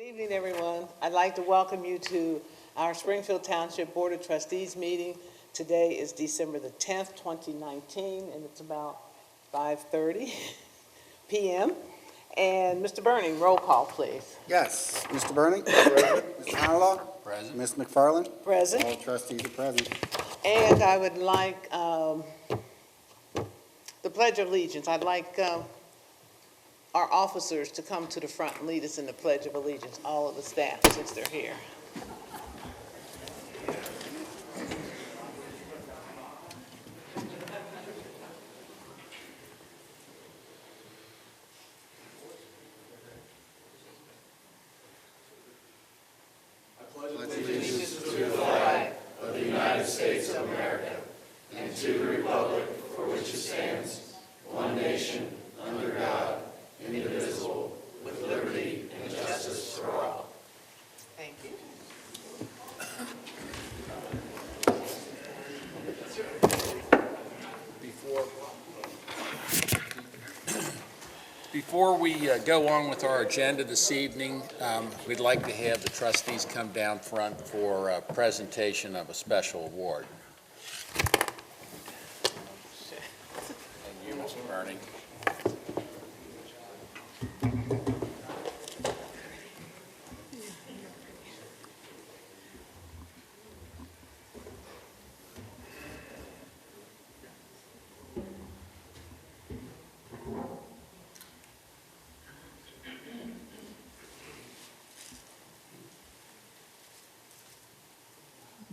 Good evening, everyone. I'd like to welcome you to our Springfield Township Board of Trustees meeting. Today is December the 10th, 2019, and it's about 5:30 p.m. And Mr. Burning, roll call, please. Yes, Mr. Burning, present. Mr. Honolaw, Present. Ms. McFarland, Present. all trustees are present. And I would like the Pledge of Allegiance. I'd like our officers to come to the front and lead us in the Pledge of Allegiance, all of the staff, since they're here. Thank you. Before we go on with our agenda this evening, we'd like to have the trustees come down front for a presentation of a special award. And you, Mr. Burning.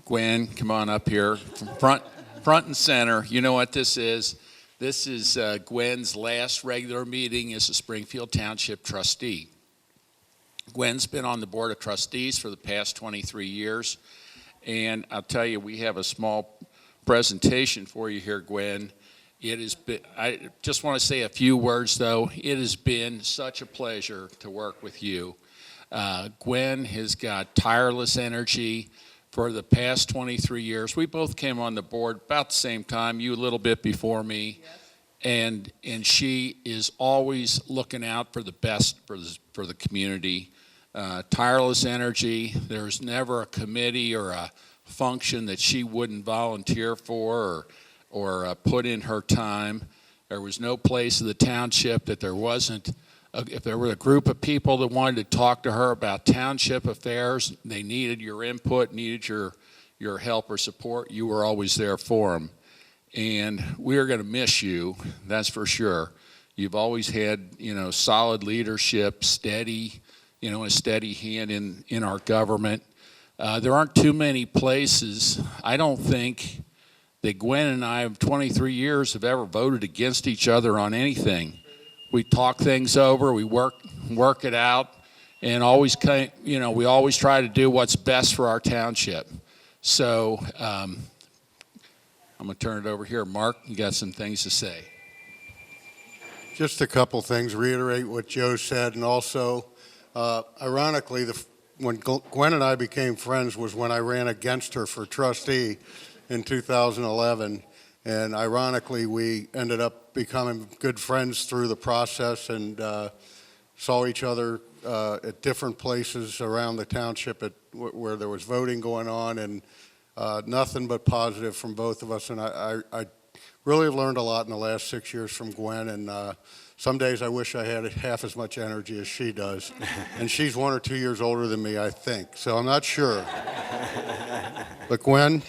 Gwen, come on up here, front and center. You know what this is? This is Gwen's last regular meeting as a Springfield Township trustee. Gwen's been on the Board of Trustees for the past 23 years, and I'll tell you, we have a small presentation for you here, Gwen. It has been, I just want to say a few words, though. It has been such a pleasure to work with you. Gwen has got tireless energy. For the past 23 years, we both came on the board about the same time, you a little bit before me, yes. and she is always looking out for the best for the community. Tireless energy. There's never a committee or a function that she wouldn't volunteer for or put in her time. There was no place in the township that there wasn't. If there were a group of people that wanted to talk to her about township affairs, they needed your input, needed your help or support, you were always there for them. And we're going to miss you, that's for sure. You've always had, solid leadership, steady, a steady hand in our government. There aren't too many places, I don't think, that Gwen and I of 23 years have ever voted against each other on anything. We talk things over, we work it out, and always, we always try to do what's best for our township. So I'm going to turn it over here. Mark, you got some things to say. Just a couple things, reiterate what Joe said, and also, ironically, when Gwen and I became friends was when I ran against her for trustee in 2011. And ironically, we ended up becoming good friends through the process and saw each other at different places around the township where there was voting going on, and nothing but positive from both of us. And I really learned a lot in the last 6 years from Gwen, and some days I wish I had half as much energy as she does. And she's 1 or 2 years older than me, I think, so I'm not sure. But Gwen,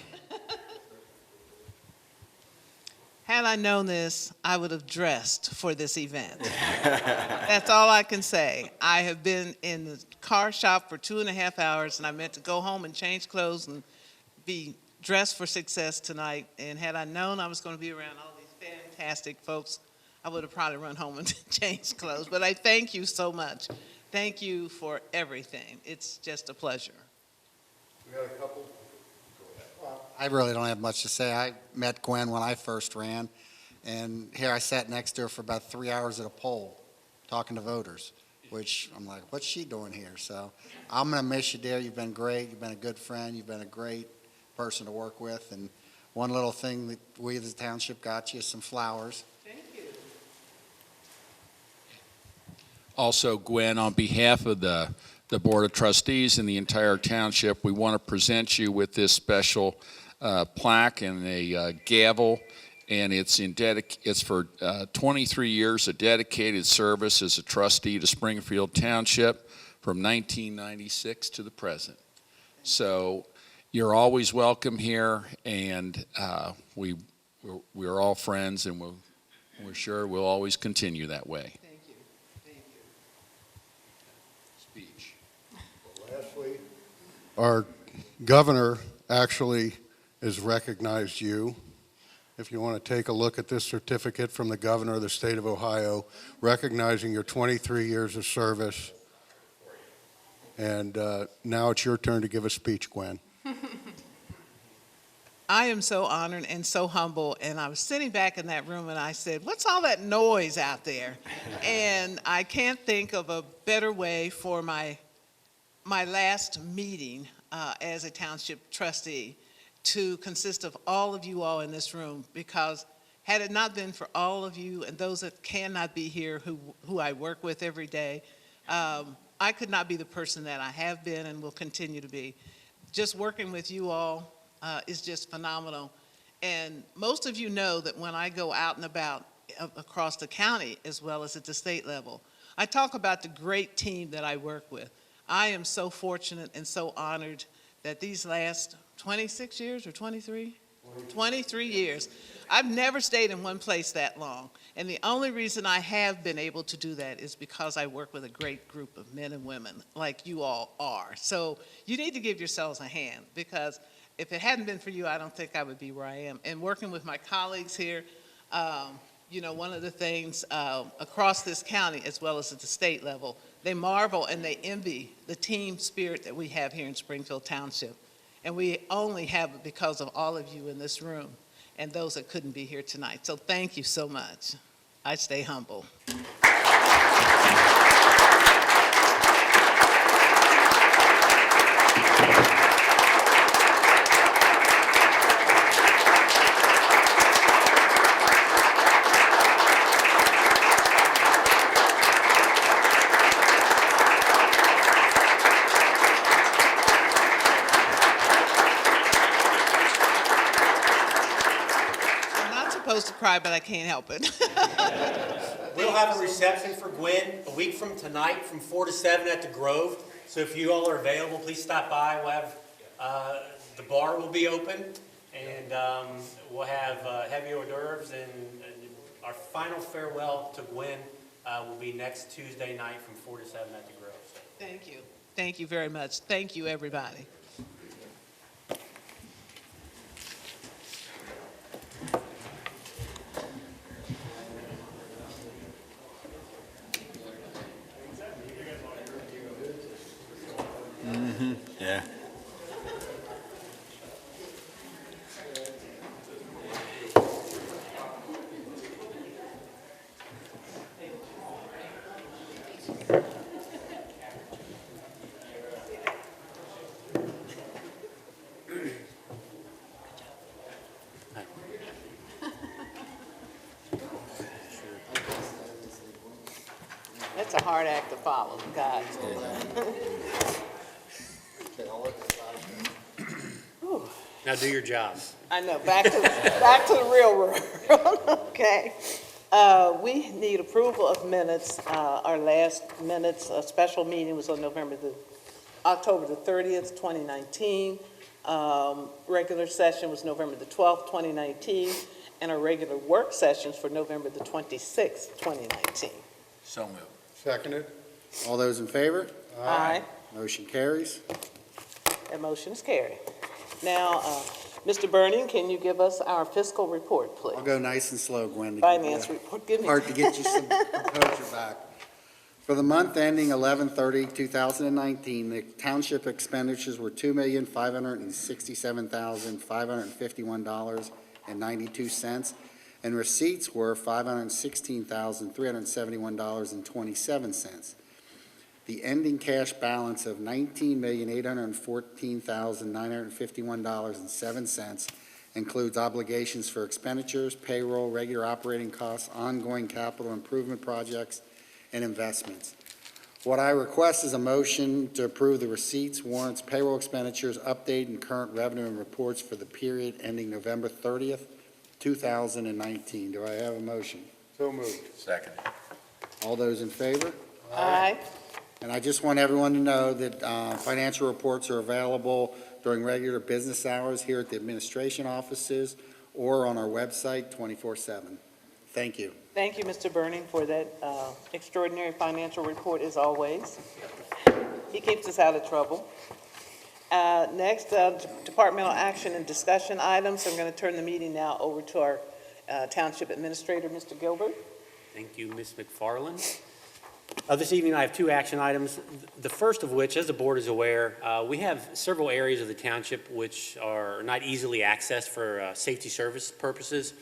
Had I known this, I would have dressed for this event. That's all I can say. I have been in the car shop for 2.5 hours, and I meant to go home and change clothes and be dressed for success tonight. And had I known I was going to be around all these fantastic folks, I would have probably run home and changed clothes. But I thank you so much. Thank you for everything. It's just a pleasure. we got a couple. I really don't have much to say. I met Gwen when I first ran, and here I sat next to her for about 3 hours at a poll talking to voters, which I'm like, what's she doing here? So I'm going to miss you, dear. You've been great. You've been a good friend. You've been a great person to work with. And one little thing that we as a township got you is some flowers. Thank you. Also, Gwen, on behalf of the the Board of Trustees and the entire township, we want to present you with this special plaque and a gavel, and it's for 23 years of dedicated service as a trustee to Springfield Township from 1996 to the present. So you're always welcome here, and we're all friends, and we're sure we'll always continue that way. Thank you. Thank you. Speech. Lastly, our governor actually has recognized you. If you want to take a look at this certificate from the governor of the state of Ohio, recognizing your 23 years of service. And now it's your turn to give a speech, Gwen. I am so honored and so humble, and I was sitting back in that room and I said, what's all that noise out there? And I can't think of a better way for my last meeting as a township trustee to consist of all of you all in this room, because had it not been for all of you and those that cannot be here who I work with every day, I could not be the person that I have been and will continue to be. Just working with you all is just phenomenal. And most of you know that when I go out and about across the county as well as at the state level, I talk about the great team that I work with. I am so fortunate and so honored that these last 26 years or 23? 23 years. I've never stayed in one place that long. And the only reason I have been able to do that is because I work with a great group of men and women like you all are. So you need to give yourselves a hand, because if it hadn't been for you, I don't think I would be where I am. And working with my colleagues here, you know, one of the things across this county as well as at the state level, they marvel and they envy the team spirit that we have here in Springfield Township. And we only have it because of all of you in this room and those that couldn't be here tonight. So thank you so much. I stay humble. To cry, but I can't help it. We'll have a reception for Gwen a week from tonight from 4 to 7 at the Grove. So if you all are available, please stop by. We'll have, the bar will be open, and we'll have heavy hors d'oeuvres, and our final farewell to Gwen will be next Tuesday night from 4 to 7 at the Grove. So. Thank you. Thank you very much. Thank you, everybody. Yeah. That's a hard act to follow, God. Now do your job. I know, back to the real world. Okay. We need approval of minutes. Our last minutes, a special meeting was on October the 30th, 2019. Regular session was November the 12th, 2019, and our regular work sessions for November the 26th, 2019. So moved. Seconded. All those in favor? Aye. Motion carries. That motion is carried. Now, Mr. Burning, can you give us our fiscal report, please? I'll go nice and slow, Gwen. to Finance give you report, give a me. part to get you some composure back. For the month ending 11/30/2019, the township expenditures were $2,567,551.92, and receipts were $516,371.27. The ending cash balance of $19,814,951.07 includes obligations for expenditures, payroll, regular operating costs, ongoing capital improvement projects, and investments. What I request is a motion to approve the receipts, warrants, payroll expenditures, update, and current revenue and reports for the period ending November 30th, 2019. Do I have a motion? So moved. Second. All those in favor? Aye. And I just want everyone to know that financial reports are available during regular business hours here at the administration offices or on our website 24/7. Thank you. Thank you, Mr. Burning, for that extraordinary financial report as always. He keeps us out of trouble. Next, departmental action and discussion items. I'm going to turn the meeting now over to our Township Administrator, Mr. Gilbert. Thank you, Ms. McFarland. This evening, I have two action items. The first of which, as the board is aware, we have several areas of the township which are not easily accessed for safety service purposes.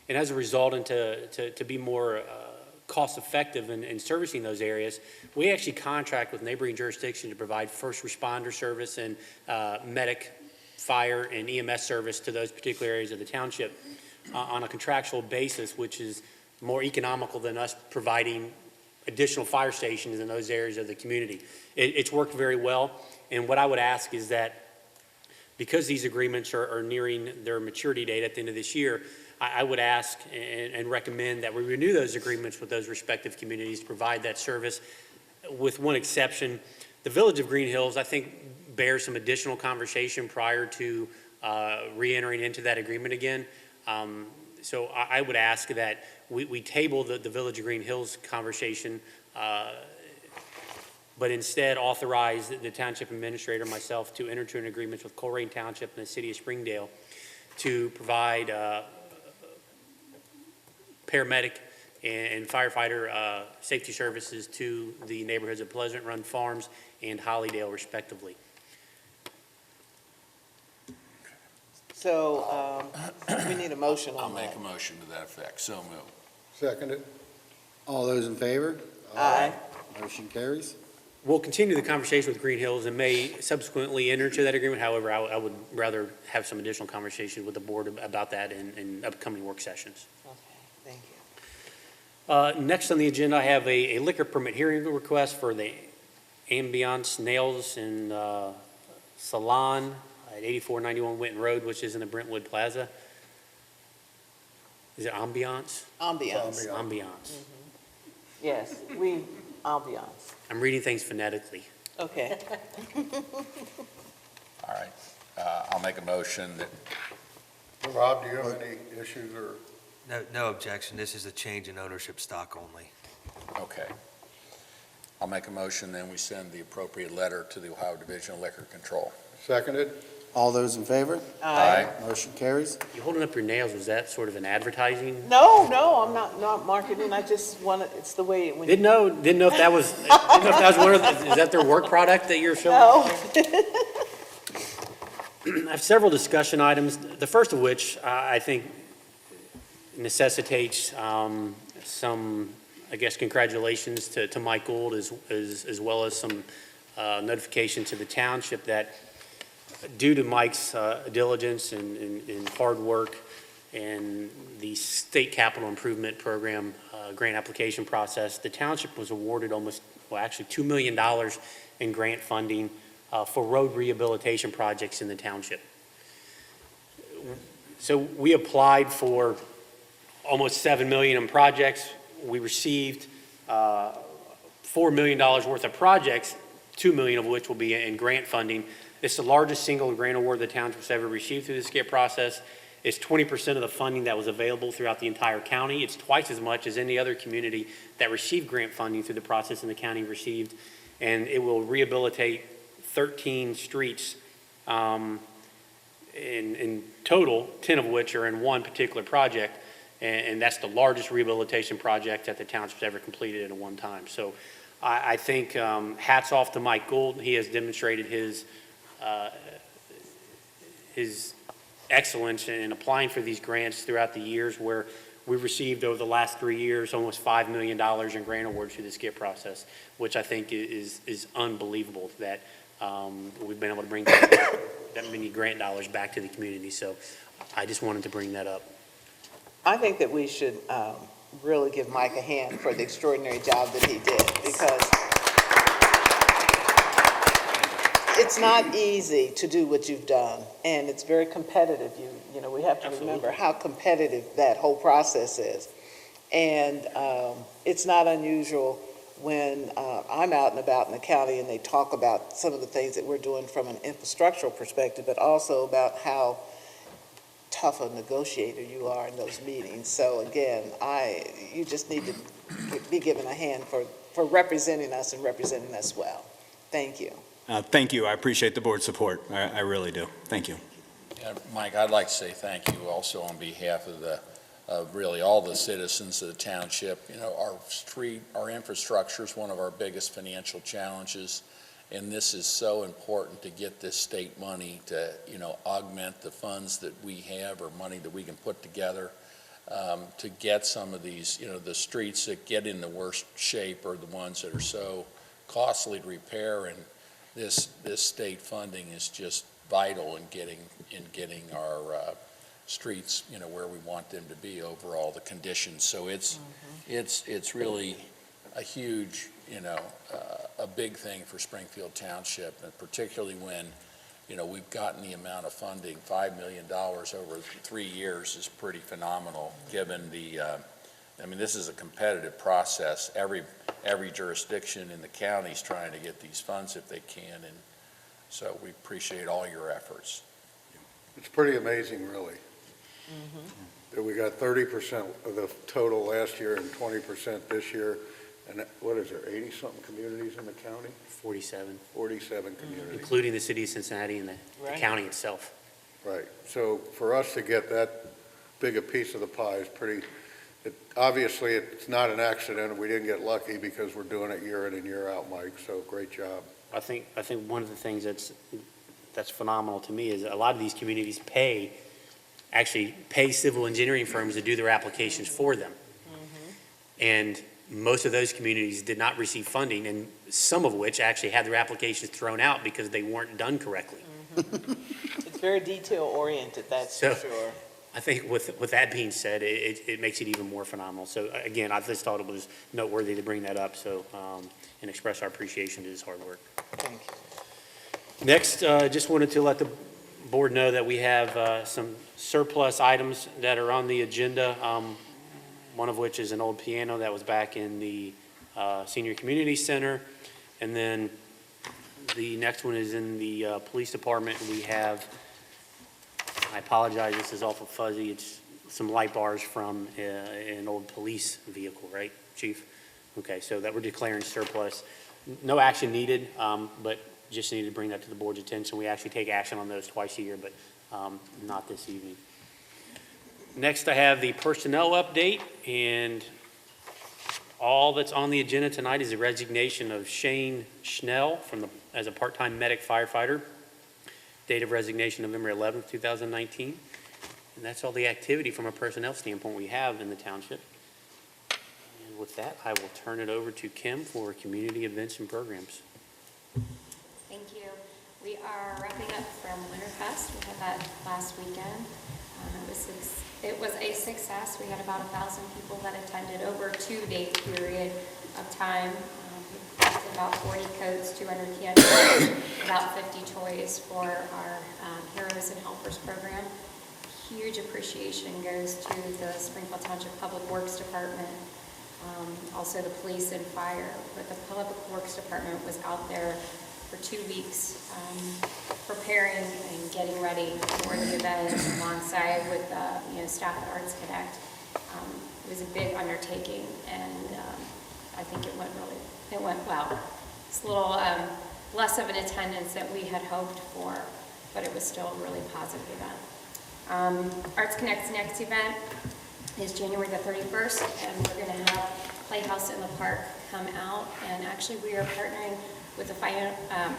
And as a result, and to be more cost-effective in servicing those areas, we actually contract with neighboring jurisdictions to provide first responder service and medic, fire, and EMS service to those particular areas of the township on a contractual basis, which is more economical than us providing additional fire stations in those areas of the community. It's worked very well, and what I would ask is that because these agreements are nearing their maturity date at the end of this year, I would ask and recommend that we renew those agreements with those respective communities to provide that service, with one exception. The Village of Green Hills, I think, bears some additional conversation prior to re-entering into that agreement again. So I would ask that we table the Village of Green Hills conversation, but instead authorize the Township Administrator, myself, to enter into an agreement with Colerain Township and the City of Springdale to provide paramedic and firefighter safety services to the neighborhoods of Pleasant Run Farms and Hollydale respectively. So we need a motion I'll on make that. a motion to that effect. So moved. Seconded. All those in favor? Aye. Motion carries. We'll continue the conversation with Green Hills and may subsequently enter into that agreement. However, I would rather have some additional conversation with the board about that in upcoming work sessions. Okay, thank you. Next on the agenda, I have a liquor permit hearing request for the Ambiance Nails and Salon at 8491 Winton Road, which is in the Brentwood Plaza. Is it Ambiance? Ambiance. Ambiance. Yes, ambiance. I'm reading things phonetically. Okay. All right. I'll make a motion that, Rob, do you have any issues or? No objection. This is a change in ownership stock only. okay. I'll make a motion, then we send the appropriate letter to the Ohio Division of Liquor Control. Seconded. All those in favor? Motion carries. You holding up your nails, was that sort of an advertising? No, I'm not marketing. I just want it, it's the way it went. Didn't know if that was one of is that their work product that you're showing? No. I have several discussion items, the first of which I think necessitates some, I guess, congratulations to Mike Gould as well as some notification to the township that due to Mike's diligence and hard work and the state capital improvement program grant application process, the township was awarded actually $2 million in grant funding for road rehabilitation projects in the township. So we applied for almost $7 million in projects. We received $4 million worth of projects, $2 million of which will be in grant funding. It's the largest single grant award the township's ever received through the SCIP process. It's 20% of the funding that was available throughout the entire county. It's twice as much as any other community that received grant funding through the process in the county received. And it will rehabilitate 13 streets in total, 10 of which are in one particular project. And that's the largest rehabilitation project that the township's ever completed at one time. So I think hats off to Mike Gould. He has demonstrated his excellence in applying for these grants throughout the years, where we've received over the last 3 years almost $5 million in grant awards through the SCIP process, which I think is unbelievable that we've been able to bring that many grant dollars back to the community. So I just wanted to bring that up. I think that we should really give Mike a hand for the extraordinary job that he did, because it's not easy to do what you've done, and it's very competitive. You know, we have to remember how competitive that whole process is. And it's not unusual when I'm out and about in the county and they talk about some of the things that we're doing from an infrastructural perspective, but also about how tough a negotiator you are in those meetings. So again, you just need to be given a hand for representing us and representing us well. Thank you. Thank you. I appreciate the board's support. I really do. Thank you. Yeah, Mike, I'd like to say thank you also on behalf of really all the citizens of the township. You know, our infrastructure is one of our biggest financial challenges, and this is so important to get this state money to, you know, augment the funds that we have or money that we can put together to get some of these, you know, the streets that get in the worst shape are the ones that are so costly to repair, and this state funding is just vital in getting our streets, you know, where we want them to be overall, the conditions. So it's really a huge, you know, a big thing for Springfield Township, and particularly when, you know, we've gotten the amount of funding, $5 million over 3 years is pretty phenomenal, given the, I mean, this is a competitive process. Every jurisdiction in the county is trying to get these funds if they can, and so we appreciate all your efforts. It's pretty amazing, really, that we got 30% of the total last year and 20% this year. And what is there, 80-something communities in the county? 47, 47 communities. including the city of Cincinnati and the Right. county itself. Right. So for us to get that big a piece of the pie is pretty, obviously, it's not an accident. We didn't get lucky because we're doing it year in and year out, Mike, so great job. I think one of the things that's phenomenal to me is a lot of these communities actually pay civil engineering firms to do their applications for them. And most of those communities did not receive funding, and some of which actually had their applications thrown out because they weren't done correctly. It's very detail-oriented, that's for So- sure. I think with that being said, it makes it even more phenomenal. So again, I just thought it was noteworthy to bring that up, so, and express our appreciation to his hard work. Thank you. Next, just wanted to let the board know that we have some surplus items that are on the agenda, one of which is an old piano that was back in the Senior Community Center. And then the next one is in the police department. We have, I apologize, this is awful fuzzy, it's some light bars from an old police vehicle, right, Chief? Okay, so that we're declaring surplus. No action needed, but just needed to bring that to the board's attention. We actually take action on those twice a year, but not this evening. Next, I have the personnel update, and all that's on the agenda tonight is the resignation of Shane Schnell as a part-time medic firefighter. Date of resignation November 11th, 2019. And that's all the activity from a personnel standpoint we have in the township. And with that, I will turn it over to Kim for community events and programs. Thank you. We are wrapping up from Winterfest. We had that last weekend. It was a success. We had about 1,000 people that attended over a 2-day period of time. We collected about 40 coats, 200 candies, about 50 toys for our Heroes and Helpers program. Huge appreciation goes to the Springfield Township Public Works Department, also the police and fire. But the Public Works Department was out there for 2 weeks, preparing and getting ready for the event alongside with staff at Arts Connect. It was a big undertaking, and I think it went well. It's a little less of an attendance that we had hoped for, but it was still a really positive event. Arts Connect's next event is January the 31st, and we're going to have Playhouse in the Park come out, and actually we are partnering with the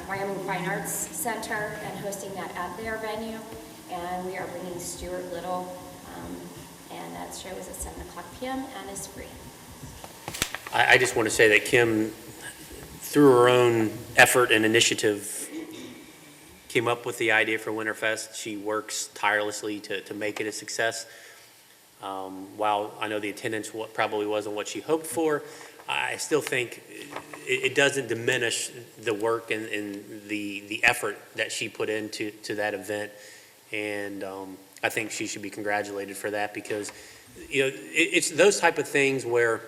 Wyoming Fine Arts Center and hosting that at their venue. And we are bringing Stuart Little, and that show is at 7 o'clock p.m. and is free. I just want to say that Kim, through her own effort and initiative, came up with the idea for Winterfest. She works tirelessly to make it a success. While I know the attendance probably wasn't what she hoped for, I still think it doesn't diminish the work and the effort that she put into that event. And I think she should be congratulated for that, because it's those type of things where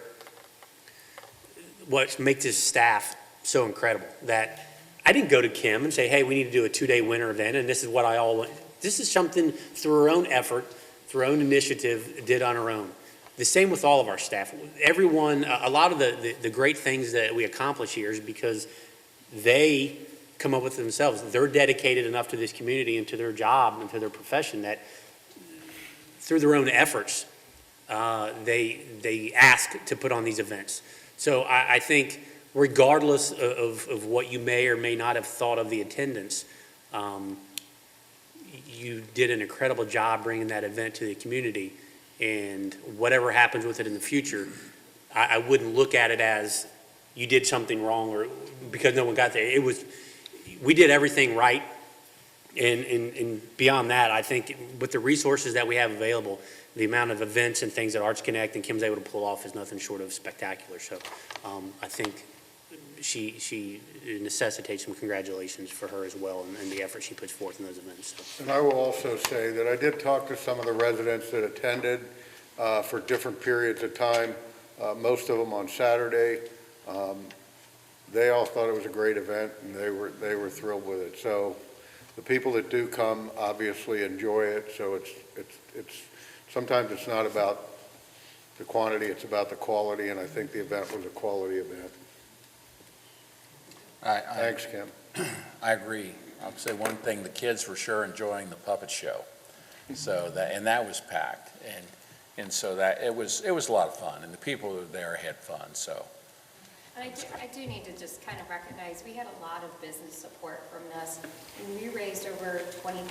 what makes this staff so incredible, that I didn't go to Kim and say, hey, we need to do a 2-day winter event, and this is what I all want. This is something through her own effort, through her own initiative, did on her own. The same with all of our staff. Everyone, a lot of the great things that we accomplish here is because they come up with it themselves. They're dedicated enough to this community and to their job and to their profession that through their own efforts, they ask to put on these events. So I think regardless of what you may or may not have thought of the attendance, you did an incredible job bringing that event to the community. And whatever happens with it in the future, I wouldn't look at it as you did something wrong or because no one got there. We did everything right. And beyond that, I think with the resources that we have available, the amount of events and things that Arts Connect and Kim's able to pull off is nothing short of spectacular. So I think she necessitates some congratulations for her as well, and the effort she puts forth in those events. So. And I will also say that I did talk to some of the residents that attended for different periods of time, most of them on Saturday. They all thought it was a great event, and they were thrilled with it. So the people that do come obviously enjoy it. So it's sometimes it's not about the quantity, it's about the quality, and I think the event was a quality event. Thanks, Kim. I agree. I'll say one thing, the kids were sure enjoying the puppet show. So that was packed. And so that it was a lot of fun, and the people who were there had fun, so. I do need to just kind of recognize, we had a lot of business support from this. And we raised over $20,000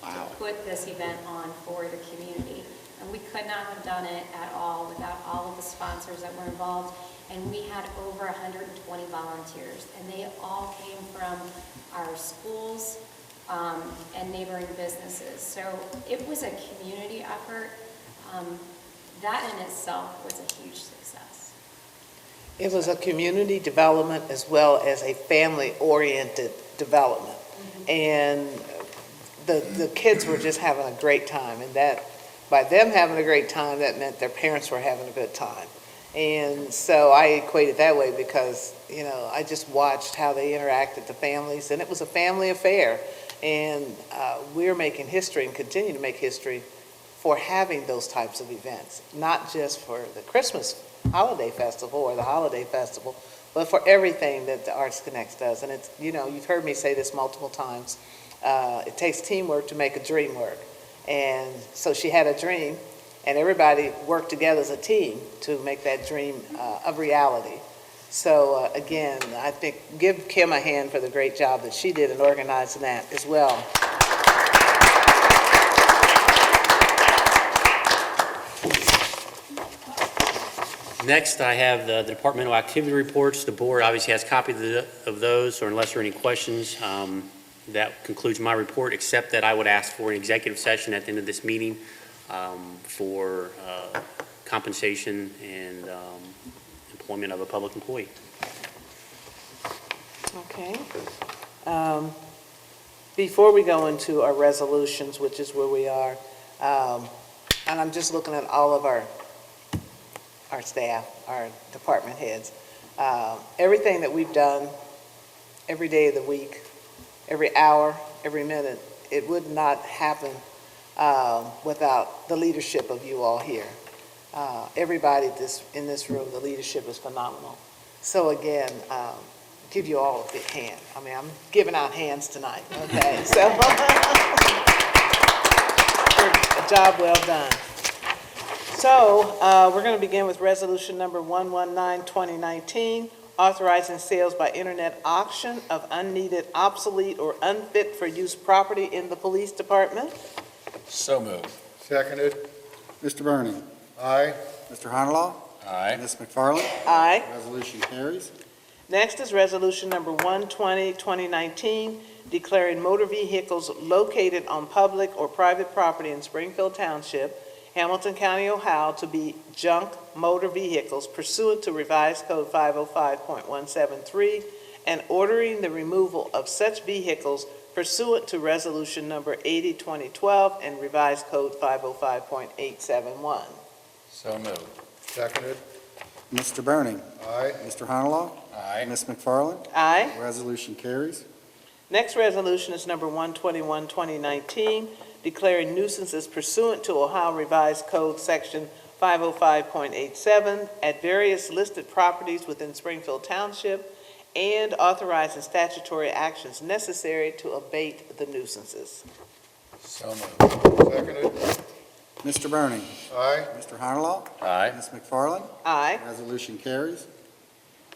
to put this event on for the community. And we could not have done it at all without all of the sponsors that were involved. And we had over 120 volunteers, and they all came from our schools and neighboring businesses. So it was a community effort. That in itself was a huge success. It was a community development as well as a family-oriented development. Mm-hmm. And the kids were just having a great time, and that by them having a great time, that meant their parents were having a good time. And so I equate it that way because, I just watched how they interacted, the families, and it was a family affair. And we're making history and continue to make history for having those types of events, not just for the Christmas holiday festival or the holiday festival, but for everything that the Arts Connect does. And it's, you've heard me say this multiple times, it takes teamwork to make a dream work. And so she had a dream, and everybody worked together as a team to make that dream a reality. So again, I think give Kim a hand for the great job that she did in organizing that as well. Next, I have the departmental activity reports. The board obviously has copies of those, so unless there are any questions, that concludes my report, except that I would ask for an executive session at the end of this meeting for compensation and employment of a public employee. Okay. Before we go into our resolutions, which is where we are, and I'm just looking at all of our staff, our department heads, everything that we've done every day of the week, every hour, every minute, it would not happen without the leadership of you all here. Everybody in this room, the leadership is phenomenal. So again, give you all a big hand. I mean, I'm giving out hands tonight, okay? So, a job well done. So, we're going to begin with resolution number 119-2019, authorizing sales by internet auction of unneeded, obsolete, or unfit for use property in the police department. So moved. Seconded. Mr. Bernie? Aye. Mr. Honolaw? Aye. Ms. McFarland? Aye. Resolution carries. Next is resolution number 120-2019, declaring motor vehicles located on public or private property in Springfield Township Hamilton County, Ohio, to be junk motor vehicles pursuant to Revised Code 505.173, and ordering the removal of such vehicles pursuant to Resolution Number 80-2012 and Revised Code 505.871. So moved. Seconded. Mr. Burning. Aye. Mr. Honalaw. Aye. Ms. McFarland. Aye. Resolution carries. Next resolution is number 121, 2019, declaring nuisances pursuant to Ohio Revised Code Section 505.87 at various listed properties within Springfield Township, and authorizing statutory actions necessary to abate the nuisances. So moved. Seconded. Mr. Burning. Aye. Mr. Honalaw. Aye. Ms. McFarland. Aye. Resolution carries.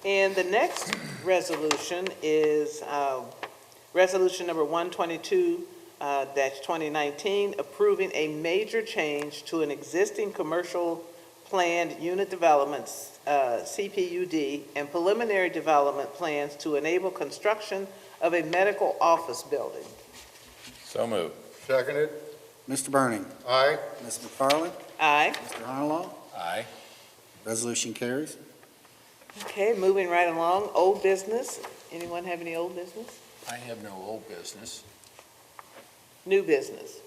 And the next resolution is Resolution Number 122, 2019, approving a major change to an existing commercial planned unit developments, CPUD, and preliminary development plans to enable construction of a medical office building. So moved. Seconded. Mr. Burning. Aye. Ms. McFarland. Aye. Mr. Honalaw. Aye. Resolution carries. Okay, moving right along, old business. Anyone have any old business? I have no old business. New business.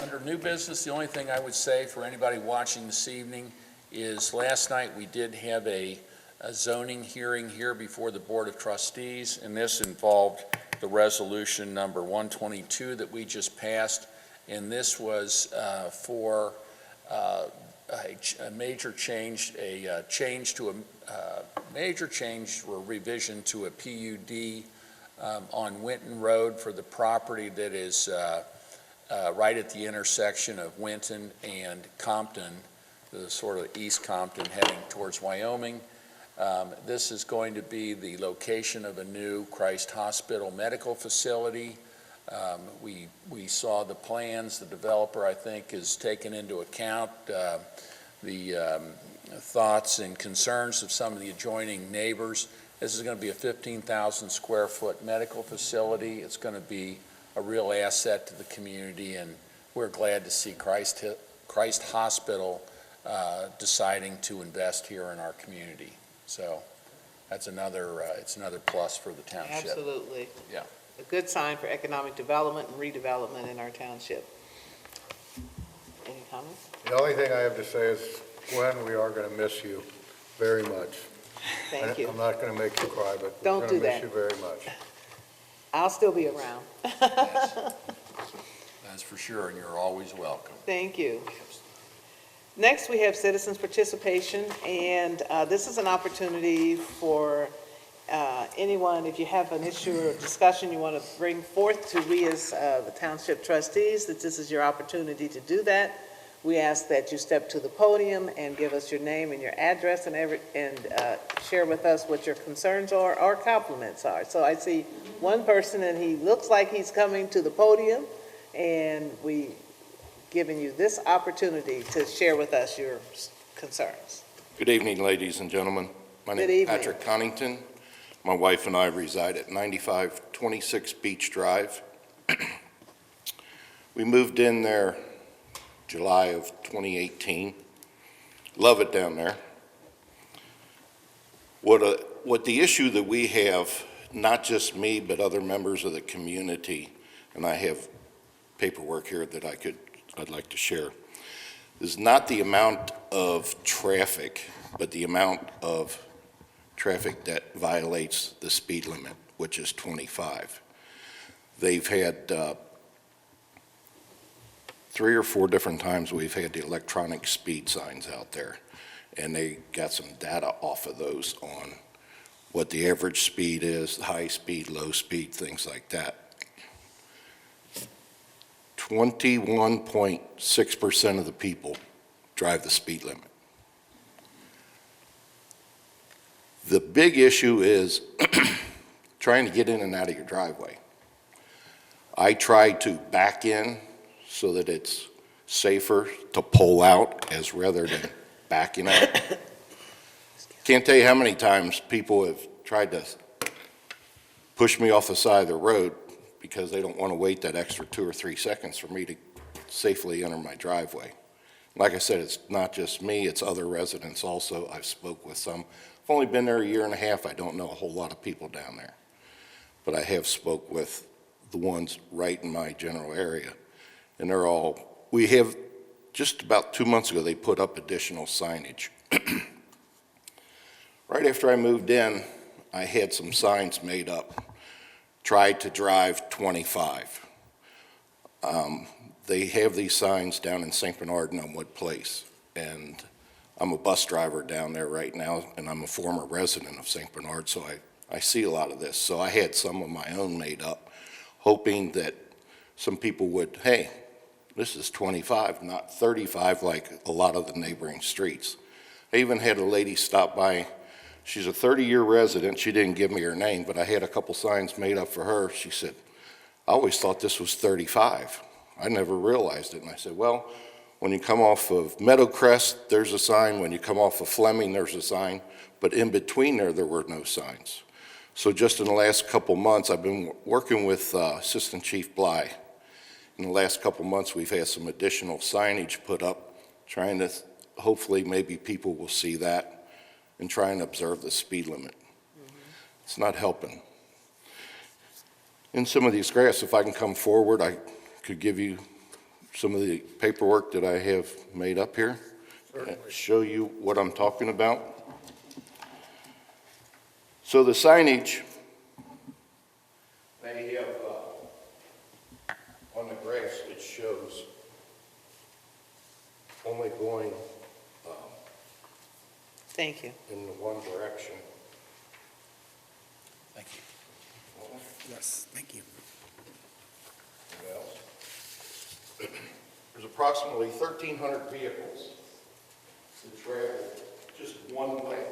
Under new business, the only thing I would say for anybody watching this evening is last night we did have a zoning hearing here before the Board of Trustees, and this involved the resolution number 122 that we just passed, and this was for a major change, major change or revision to a PUD on Winton Road for the property that is right at the intersection of Winton and Compton, the sort of East Compton heading towards Wyoming. This is going to be the location of a new Christ Hospital medical facility. We saw the plans. The developer, I think, has taken into account the thoughts and concerns of some of the adjoining neighbors. This is going to be a 15,000 square foot medical facility. It's going to be a real asset to the community, and we're glad to see Christ Hospital deciding to invest here in our community. So that's it's another plus for the township. Absolutely. Yeah. A good sign for economic development and redevelopment in our township. Any comments? The only thing I have to say is, Gwen, we are going to miss you very much. Thank you. I'm not going to make you cry, but Don't we're do going to miss that. you very much. I'll still be around. That's for sure, and you're always welcome. Thank you. Next, we have citizens' participation, and this is an opportunity for anyone, if you have an issue or discussion you want to bring forth to we as the Township Trustees, that this is your opportunity to do that. We ask that you step to the podium and give us your name and your address and share with us what your concerns are or compliments are. So I see one person, and he looks like he's coming to the podium, and we giving you this opportunity to share with us your concerns. Good evening, ladies and gentlemen. My name Good is evening. Patrick Connington. My wife and I reside at 9526 Beach Drive. We moved in there July of 2018. Love it down there. What the issue that we have, not just me, but other members of the community, and I have paperwork here that I'd like to share, is not the amount of traffic, but the amount of traffic that violates the speed limit, which is 25. They've had 3 or 4 different times we've had the electronic speed signs out there, and they got some data off of those on what the average speed is, high speed, low speed, things like that. 21.6% of the people drive the speed limit. The big issue is trying to get in and out of your driveway. I try to back in so that it's safer to pull out as rather than backing out. Can't tell you how many times people have tried to push me off the side of the road because they don't want to wait that extra 2 or 3 seconds for me to safely enter my driveway. Like I said, it's not just me, it's other residents also. I've spoke with some. I've only been there a year and a half. I don't know a whole lot of people down there. But I have spoke with the ones right in my general area. And they're all, we have, just about 2 months ago, they put up additional signage. Right after I moved in, I had some signs made up. Tried to drive 25. They have these signs down in St. Bernard and Elmwood Place. And I'm a bus driver down there right now, and I'm a former resident of St. Bernard, so I see a lot of this. So I had some of my own made up, hoping that some people would, hey, this is 25, not 35 like a lot of the neighboring streets. I even had a lady stop by. She's a 30-year resident. She didn't give me her name, but I had a couple signs made up for her. She said, I always thought this was 35. I never realized it. And I said, well, when you come off of Meadowcrest, there's a sign. When you come off of Fleming, there's a sign. But in between there were no signs. So just in the last couple months, I've been working with Assistant Chief Bly. In the last couple months, we've had some additional signage put up, trying to, hopefully maybe people will see that and try and observe the speed limit. It's not helping. In some of these graphs, if I can come forward, I could give you some of the paperwork that I have made up here. Show you what I'm talking about. So the signage, they have, on the graphs, it shows only going Thank you. in the one direction. Thank you. Yes, thank you. There's approximately 1,300 vehicles that travel just one way.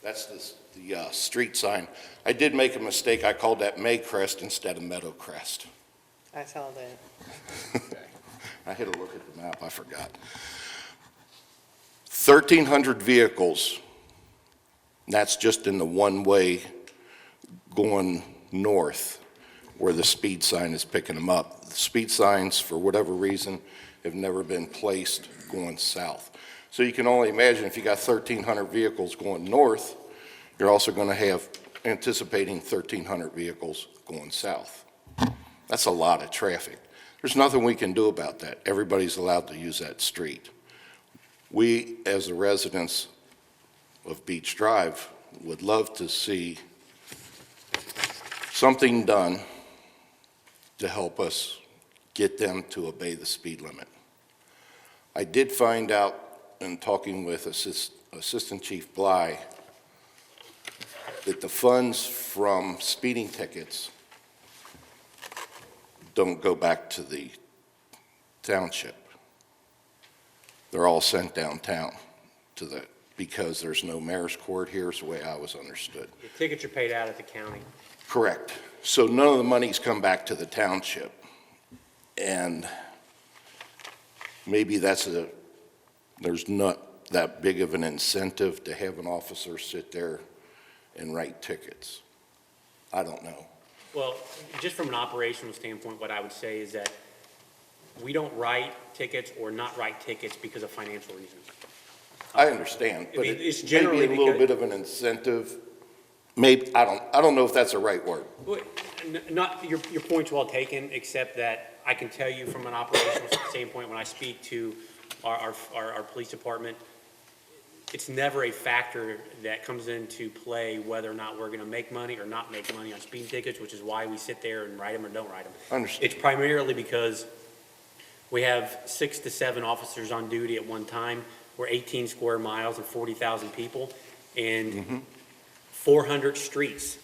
That's the street sign. I did make a mistake. I called that Maycrest instead of Meadowcrest. I saw that. I had to look at the map. I forgot. 1,300 vehicles. That's just in the one-way going north where the speed sign is picking them up. The speed signs, for whatever reason, have never been placed going south. So you can only imagine if you got 1,300 vehicles going north, you're also going to have anticipating 1,300 vehicles going south. That's a lot of traffic. There's nothing we can do about that. Everybody's allowed to use that street. We, as the residents of Beach Drive, would love to see something done to help us get them to obey the speed limit. I did find out in talking with Assistant Chief Bly that the funds from speeding tickets don't go back to the township. They're all sent downtown to because there's no mayor's court here, is the way I was understood. The tickets are paid out at the county. Correct. So none of the money's come back to the township. And maybe there's not that big of an incentive to have an officer sit there and write tickets. I don't know. Well, just from an operational standpoint, what I would say is that we don't write tickets or not write tickets because of financial reasons. I understand, but it's it may generally be a little because- bit of an incentive. Maybe, I don't know if that's the right word. Well, not, your point's well taken, except that I can tell you from an operational standpoint, when I speak to our police department, it's never a factor that comes into play whether or not we're gonna make money or not make money on speeding tickets, which is why we sit there and write them or don't write them. Understood. It's primarily because we have 6 to 7 officers on duty at one time. We're 18 square miles and 40,000 people, and 400 streets.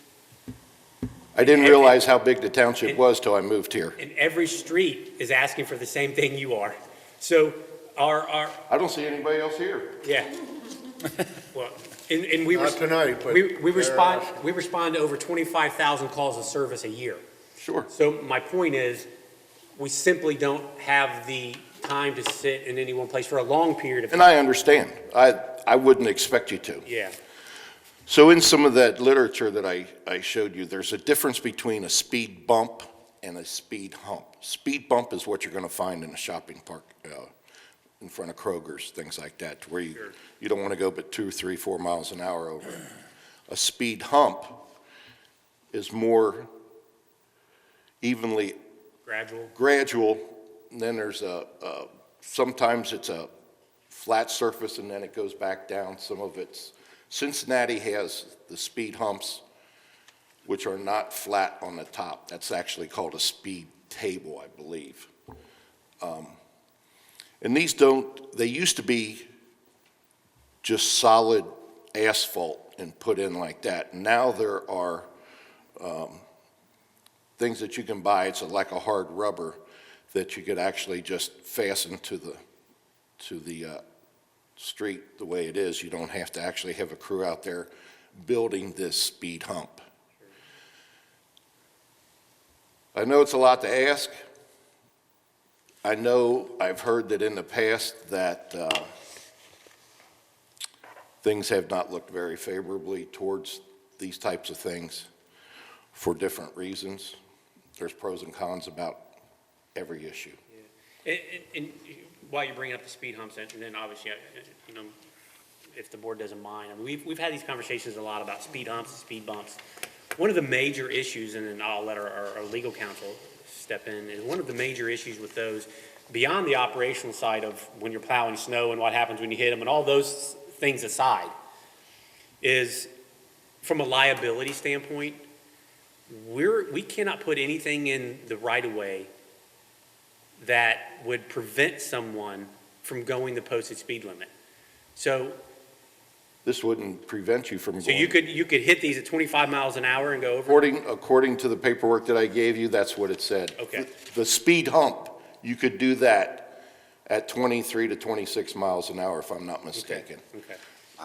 I didn't realize how big the township was till I moved here. And every street is asking for the same thing you are. So our I don't see anybody else here. yeah. Well, and we Not tonight, but we they're respond asking. we respond to over 25,000 calls of service a year. Sure. So my point is, we simply don't have the time to sit in any one place for a long period of time. And I understand. I wouldn't expect you to. Yeah. So in some of that literature that I showed you, there's a difference between a speed bump and a speed hump. Speed bump is what you're going to find in a shopping park, in front of Kroger's, things like that, to where Sure. you don't want to go but 2, 3, 4 miles an hour over it. A speed hump is more evenly Gradual. and then there's sometimes it's a flat surface and then it goes back down. Some of it's, Cincinnati has the speed humps, which are not flat on the top. That's actually called a speed table, I believe. And these they used to be just solid asphalt and put in like that. Now there are things that you can buy, it's like a hard rubber that you could actually just fasten to the street the way it is. You don't have to actually have a crew out there building this speed hump. I know it's a lot to ask. I know I've heard that in the past that things have not looked very favorably towards these types of things for different reasons. There's pros and cons about every issue. And while you're bringing up the speed humps, and then obviously, you know, if the board doesn't mind, I mean, we've had these conversations a lot about speed humps and speed bumps. One of the major issues, and then I'll let our legal counsel step in, is one of the major issues with those, beyond the operational side of when you're plowing snow and what happens when you hit them and all those things aside, is from a liability standpoint, we cannot put anything in the right-of-way that would prevent someone from going the posted speed limit. So This wouldn't prevent you from going. you could hit these at 25 miles an hour and go over? According to the paperwork that I gave you, that's what it said. Okay. The speed hump, you could do that at 23 to 26 miles an hour, if I'm not mistaken. Okay.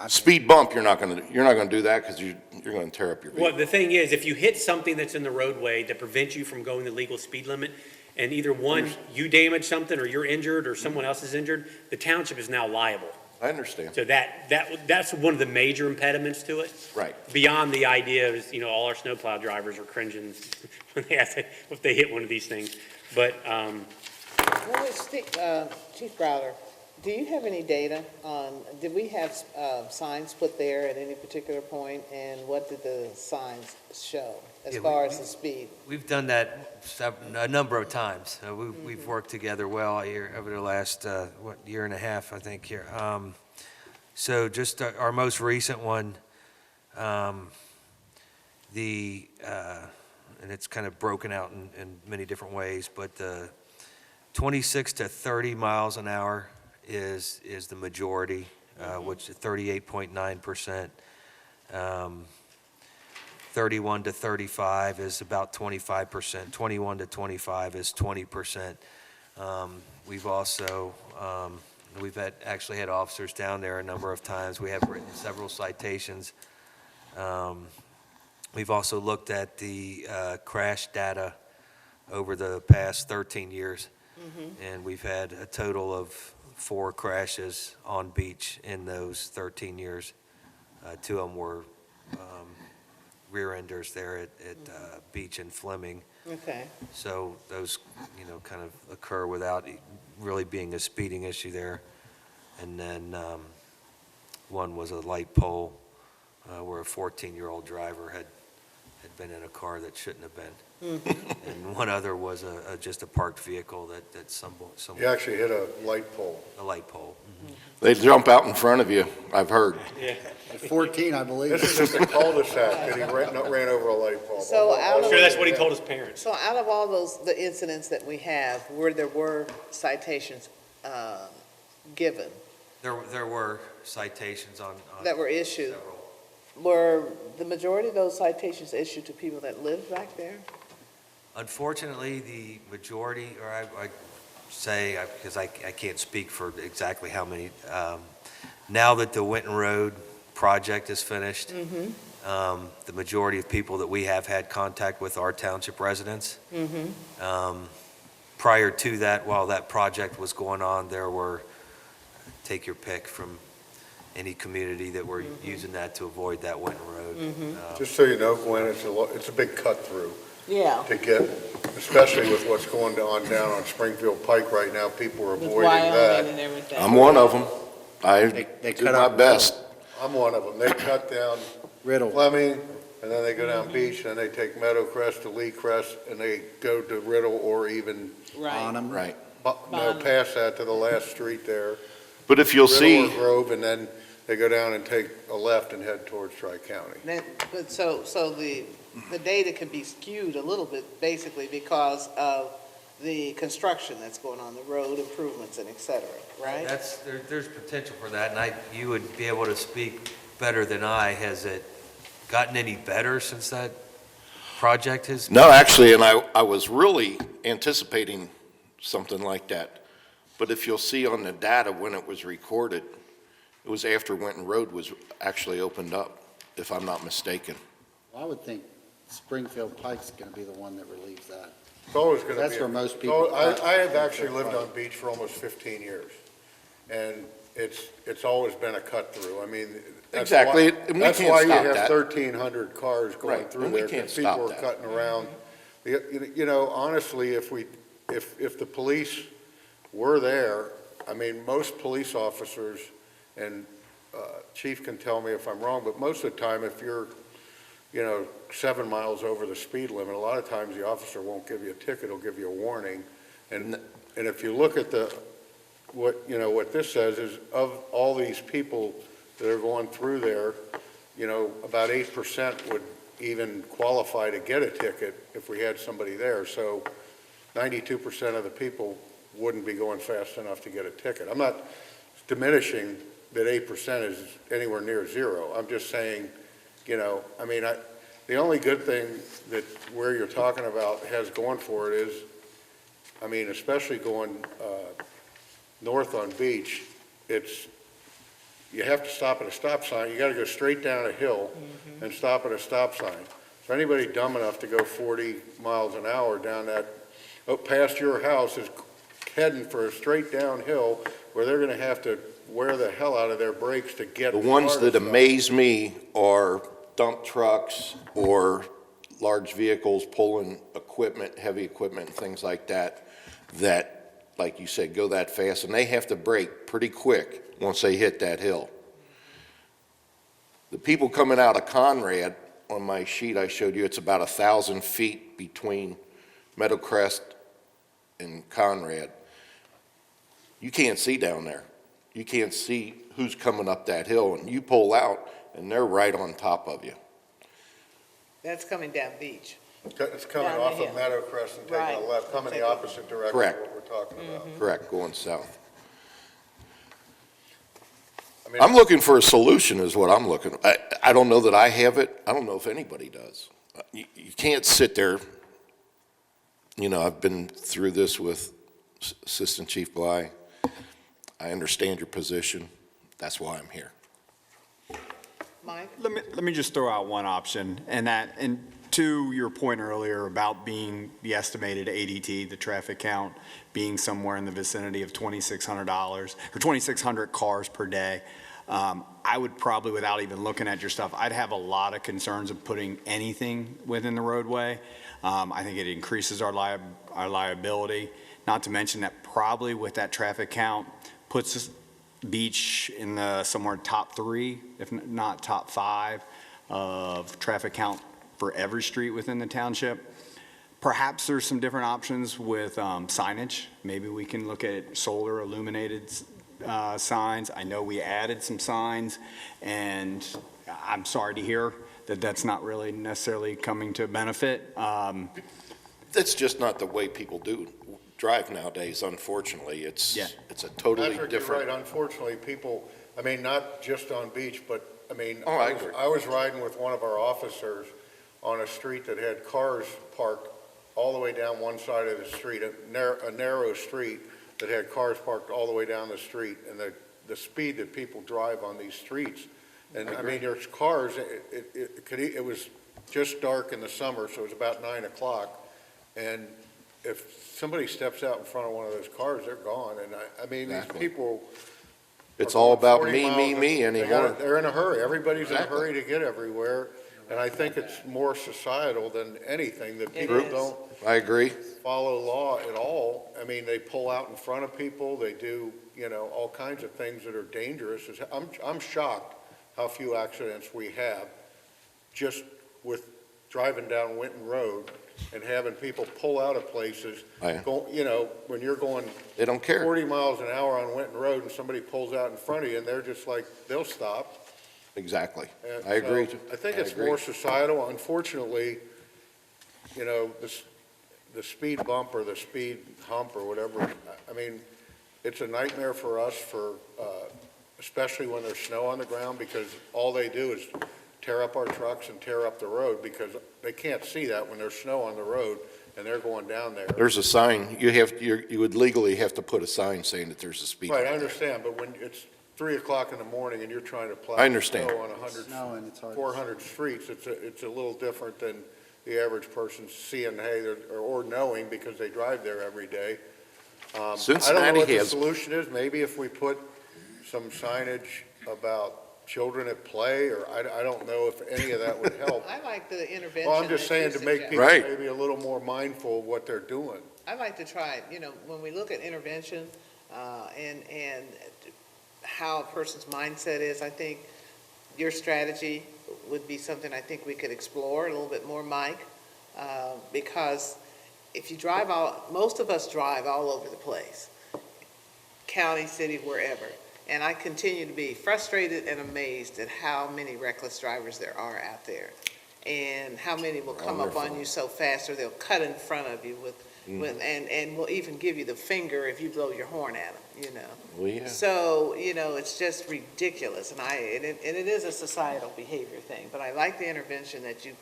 Speed bump, you're not gonna do that because you're gonna tear up your vehicle. Well, the thing is, if you hit something that's in the roadway that prevents you from going the legal speed limit, and either one, you damage something, or you're injured, or someone else is injured, the township is now liable. I understand. So that's one of the major impediments to it. Right. Beyond the idea of, you know, all our snowplow drivers are cringing when if they hit one of these things. But, Well, Chief Browder, do you have any data on, did we have signs put there at any particular point, and what did the signs show as Yeah, far as the speed? We've done that a number of times. We've worked together well here over the last, year and a half, I think, here. So just our most recent one, and it's kind of broken out in many different ways, but the 26 to 30 miles an hour is the majority, which is 38.9%. 31 to 35 is about 25%. 21 to 25 is 20%. We've also, actually had officers down there a number of times. We have written several citations. We've also looked at the crash data over the past 13 years. And we've had a total of 4 crashes on beach in those 13 years. 2 of them were rear-enders there at Beach and Fleming. Okay. So those, kind of occur without really being a speeding issue there. And then one was a light pole where a 14-year-old driver had been in a car that shouldn't have been. And one other was just a parked vehicle that someone. You actually hit a light pole. A light pole. They jump out in front of you, I've heard. yeah. At 14, I believe. This is just a cul-de-sac that he ran over a light pole. So out I'm of- sure that's what he told his parents. So out of all the incidents that we have, where there were citations given, There were citations on. that were issued, Several. were the majority of those citations issued to people that lived back there? Unfortunately, the majority, or I say, because I can't speak for exactly how many, now that the Winton Road project is finished, the majority of people that we have had contact with are township residents. Prior to that, while that project was going on, there were, take your pick from any community that were using that to avoid that Winton Road. Just so you know, Gwen, it's a big cut through Yeah. to get, especially with what's going on down on Springfield Pike right now, people are With avoiding Wyoming that. and everything. I'm one of them. I They do cut my out best. I'm one of them. They cut down Riddle. Fleming, and then they go down Beach, and then they take Meadowcrest to Lee Crest, and they go to Riddle or even, Right. Bonham. Right. Bonham. past that to the last street there. But if you'll Riddle see, or Grove, and then they go down and take a left and head towards Tri-County. But so the data can be skewed a little bit, basically, because of the construction that's going on, the road improvements and et cetera, right? There's potential for that, and you would be able to speak better than I. Has it gotten any better since that project has? no, actually, and I was really anticipating something like that. But if you'll see on the data when it was recorded, it was after Winton Road was actually opened up, if I'm not mistaken. I would think Springfield Pike's going to be the one that relieves that. It's always going to be. That's where most people. I have actually lived on Beach for almost 15 years, and it's always been a cut through. I mean, that's Exactly, why- and we That's can't why you stop have that. 1,300 cars going Right, through and we there, can't because people stop are that. cutting around. You know, honestly, if the police were there, I mean, most police officers, and Chief can tell me if I'm wrong, but most of the time, if you're, 7 miles over the speed limit, a lot of times the officer won't give you a ticket, he'll give you a warning. And if you look at what this says is, of all these people that are going through there, about 8% would even qualify to get a ticket if we had somebody there. So 92% of the people wouldn't be going fast enough to get a ticket. I'm not diminishing that 8% is anywhere near zero. I'm just saying, the only good thing that where you're talking about has going for it is, especially going north on Beach, you have to stop at a stop sign. You got to go straight down a hill and stop at a stop sign. So anybody dumb enough to go 40 miles an hour down that, past your house is heading for a straight downhill where they're going to have to wear the hell out of their brakes to get. The ones far to that stop. amaze me are dump trucks or large vehicles pulling equipment, heavy equipment, and things like that, like you said, go that fast, and they have to brake pretty quick once they hit that hill. The people coming out of Conrad, on my sheet I showed you, it's about 1,000 feet between Meadowcrest and Conrad. You can't see down there. You can't see who's coming up that hill, and you pull out, and they're right on top of you. That's coming down Beach. It's coming Down the off of hill. Meadowcrest and taking Right. a left, coming the Taking- opposite direction of Correct. what we're talking about. Correct, going south. I mean, I'm looking for a solution is what I'm looking. I don't know that I have it. I don't know if anybody does. You can't sit there. I've been through this with Assistant Chief Bly. I understand your position. That's why I'm here. Mike? Let me just throw out one option, and to your point earlier about being the estimated ADT, the traffic count, being somewhere in the vicinity of $2,600 or 2,600 cars per day. I would probably, without even looking at your stuff, I'd have a lot of concerns of putting anything within the roadway. I think it increases our liability, not to mention that probably with that traffic count puts us Beach in the somewhere top 3, if not top 5 of traffic count for every street within the township. Perhaps there's some different options with signage. Maybe we can look at solar illuminated signs. I know we added some signs, and I'm sorry to hear that that's not really necessarily coming to benefit. That's just not the way people drive nowadays, unfortunately. It's a totally Patrick, different. you're right. Unfortunately, people, not just on Beach, but, Oh, I agree. I was riding with one of our officers on a street that had cars parked all the way down one side of the street, a narrow street that had cars parked all the way down the street, and the speed that people drive on these streets. And, there's cars, it was just dark in the summer, so it was about 9 o'clock, and if somebody steps out in front of one of those cars, they're gone. And these Exactly. people. It's are all going about 40 me miles anymore. They're in a hurry. Everybody's Exactly. in a hurry to get everywhere. And I think it's more societal than anything, that people is. don't I agree. follow law at all. I mean, they pull out in front of people, they do, all kinds of things that are dangerous. I'm shocked how few accidents we have just with driving down Winton Road and having people pull out of places, when you're going They don't care. 40 miles an hour on Winton Road and somebody pulls out in front of you and they're just like, they'll stop. Exactly. And I agree. so I think I it's agree. more societal. Unfortunately, the speed bump or the speed hump or whatever, I mean, it's a nightmare for us especially when there's snow on the ground, because all they do is tear up our trucks and tear up the road, because they can't see that when there's snow on the road and they're going down there. There's a sign, you would legally have to put a sign saying that there's a speed Right, I limit. understand, but when it's 3 o'clock in the morning and you're trying to plow I understand. snow on 100, Snow and it's hard. 400 streets, it's a little different than the average person seeing, or knowing because they drive there every day. I don't know Cincinnati what the has, solution is. Maybe if we put some signage about children at play, or I don't know if any of that would help. I like the intervention. Well, I'm just that you saying to make suggest. people Right. maybe a little more mindful of what they're doing. I like to try it, when we look at intervention, and how a person's mindset is, I think your strategy would be something I think we could explore a little bit more, Mike, because if you drive most of us drive all over the place, county, city, wherever, and I continue to be frustrated and amazed at how many reckless drivers there are out there, and how many will come up on you so fast, or they'll cut in front of you and will even give you the finger if you blow your horn at them, well, yeah. So, it's just ridiculous, and it is a societal behavior thing, but I like the intervention that you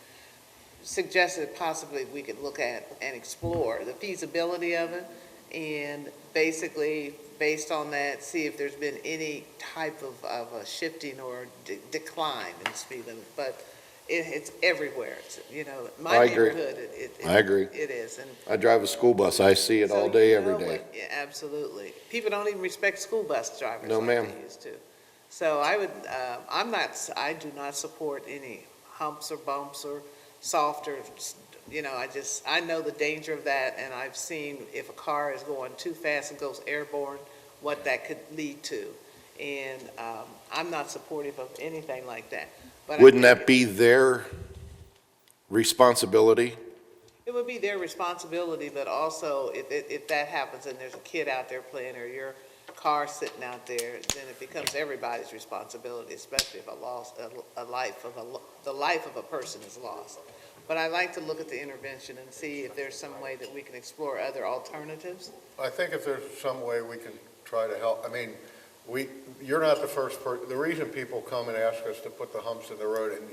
suggested possibly we could look at and explore the feasibility of it, and basically, based on that, see if there's been any type of a shifting or decline in the speed limit, but it's everywhere. It's, my I agree. neighborhood, I agree. It is, and I drive a school bus, I see it so, all day, every day. yeah, absolutely. People don't even respect school bus drivers No, like ma'am. they used to. So I do not support any humps or bumps or softer, I know the danger of that, and I've seen if a car is going too fast and goes airborne, what that could lead to. And I'm not supportive of anything like that. But Wouldn't that be their responsibility? It would be their responsibility, but also if that happens and there's a kid out there playing or your car sitting out there, then it becomes everybody's responsibility, especially if the life of a person is lost. But I like to look at the intervention and see if there's some way that we can explore other alternatives. I think if there's some way we can try to help, you're not the first person. The reason people come and ask us to put the humps in the road, and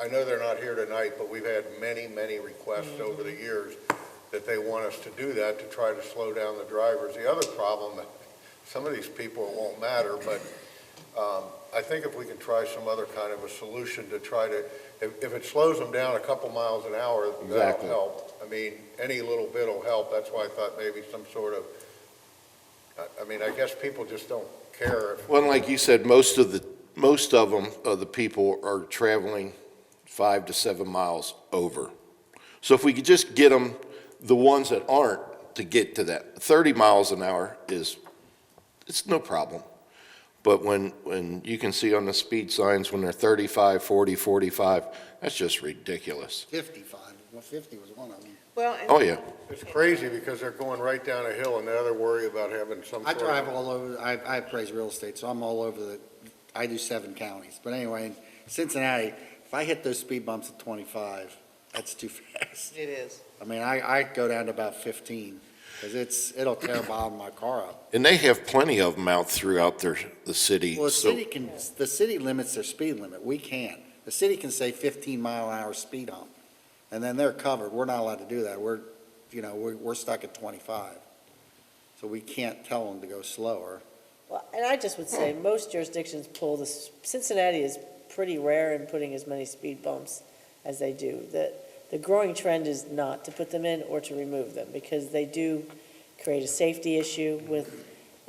I know they're not here tonight, but we've had many, many requests over the years that they want us to do that to try to slow down the drivers. The other problem, some of these people, it won't matter, but I think if we can try some other kind of a solution to try to, if it slows them down a couple miles an hour, that'll Exactly. help. Any little bit will help. That's why I thought maybe some sort of, I guess people just don't care. Well, like you said, most of the people are traveling 5 to 7 miles over. So if we could just get them, the ones that aren't, to get to that 30 miles an hour it's no problem. But when you can see on the speed signs when they're 35, 40, 45, that's just ridiculous. 55, 50 was one of them. Well, Oh, yeah. It's crazy because they're going right down a hill and the other worry about having some I sort of. drive all over, I appraise real estate, so I'm all over I do 7 counties. But anyway, in Cincinnati, if I hit those speed bumps at 25, that's too fast. it is. I go down to about 15, because it'll tear the bottom of my car up. And they have plenty of them out throughout the city. Well, So the city limits their speed limit, we can't. The city can say 15-mile-an-hour speed hump, and then they're covered. We're not allowed to do that. We're stuck at 25. So we can't tell them to go slower. Well, and I just would say, most jurisdictions Cincinnati is pretty rare in putting as many speed bumps as they do. The growing trend is not to put them in or to remove them, because they do create a safety issue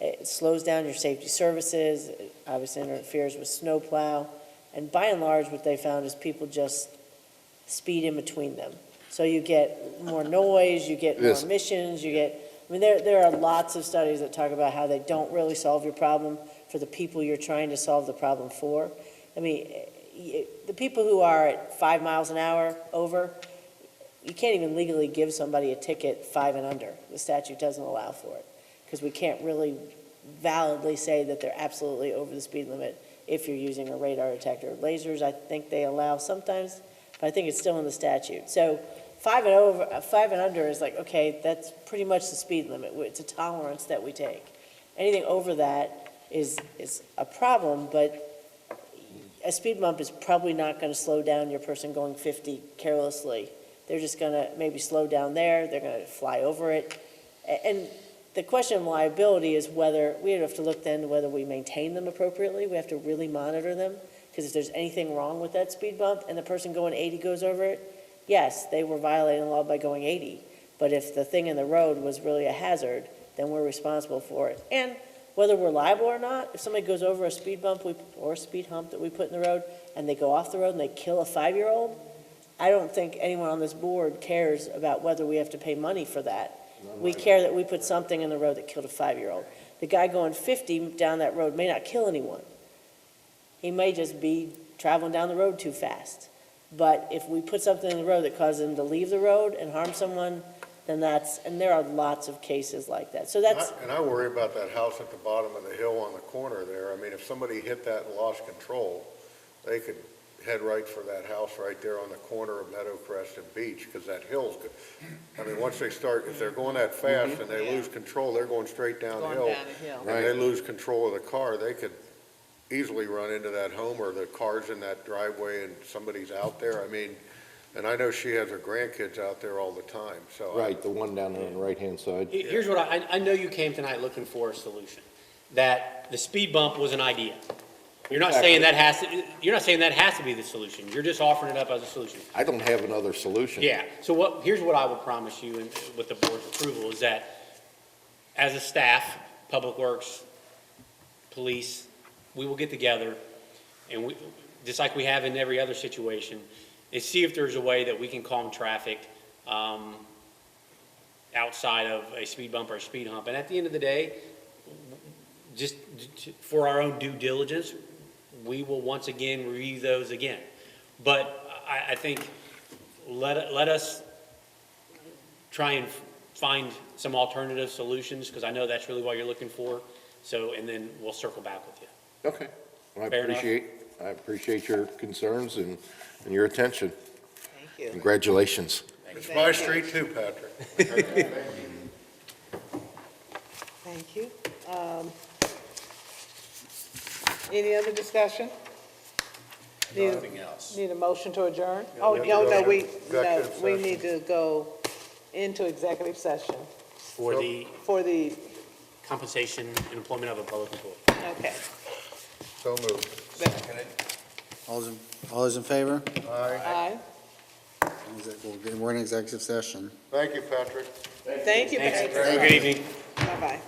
it slows down your safety services, it obviously interferes with snowplow, and by and large, what they found is people just speed in between them. So you get more noise, you get more Yes. emissions, there are lots of studies that talk about how they don't really solve your problem for the people you're trying to solve the problem for. I mean, the people who are at 5 miles an hour over, you can't even legally give somebody a ticket 5 and under. The statute doesn't allow for it, because we can't really validly say that they're absolutely over the speed limit if you're using a radar detector. Lasers, I think they allow sometimes, but I think it's still in the statute. So 5 and under is like, okay, that's pretty much the speed limit. It's a tolerance that we take. Anything over that is a problem, but a speed bump is probably not going to slow down your person going 50 carelessly. They're just going to maybe slow down there, they're going to fly over it. And the question of liability is whether, we have to look then to whether we maintain them appropriately. We have to really monitor them, because if there's anything wrong with that speed bump and the person going 80 goes over it, yes, they were violating the law by going 80. But if the thing in the road was really a hazard, then we're responsible for it. And whether we're liable or not, if somebody goes over a speed bump or a speed hump that we put in the road and they go off the road and they kill a 5-year-old, I don't think anyone on this board cares about whether we have to pay money for that. We care that we put something in the road that killed a 5-year-old. The guy going 50 down that road may not kill anyone. He may just be traveling down the road too fast. But if we put something in the road that causes him to leave the road and harm someone, then and there are lots of cases like that. So that's, And I worry about that house at the bottom of the hill on the corner there. I mean, if somebody hit that and lost control, they could head right for that house right there on the corner of Meadowcrest and Beach, because that hill's good. I mean, once they start, if they're going that fast and they lose control, they're going straight downhill. Going down a hill. And they lose control of the car, they could easily run into that home, or the car's in that driveway and somebody's out there. I mean, and I know she has her grandkids out there all the time, so. Right, the one down there on the right-hand side. Here's what I know you came tonight looking for a solution, that the speed bump was an idea. You're not saying that has to be the solution. You're just offering it up as a solution. I don't have another solution. Yeah, so here's what I would promise you, and with the board's approval, is that as a staff, Public Works, police, we will get together, and we, just like we have in every other situation, and see if there's a way that we can calm traffic outside of a speed bump or a speed hump. And at the end of the day, just for our own due diligence, we will once again review those again. But I think let us try and find some alternative solutions, because I know that's really what you're looking for. So, and then we'll circle back with you. Okay. Well, Fair enough. I appreciate your concerns and your attention. Thank you. Congratulations. It's my street too, Patrick. Thank you. Any other discussion? Nothing else. Need a motion to adjourn? Yeah, Oh, we have to no, go we executive session. need to go into executive session For the for the, compensation and employment of a public employee. okay. So moved. All those in favor? Aye. Aye. We're in executive session. Thank you, Patrick. Thank you, Thanks. Patrick. Have a good evening. Bye-bye.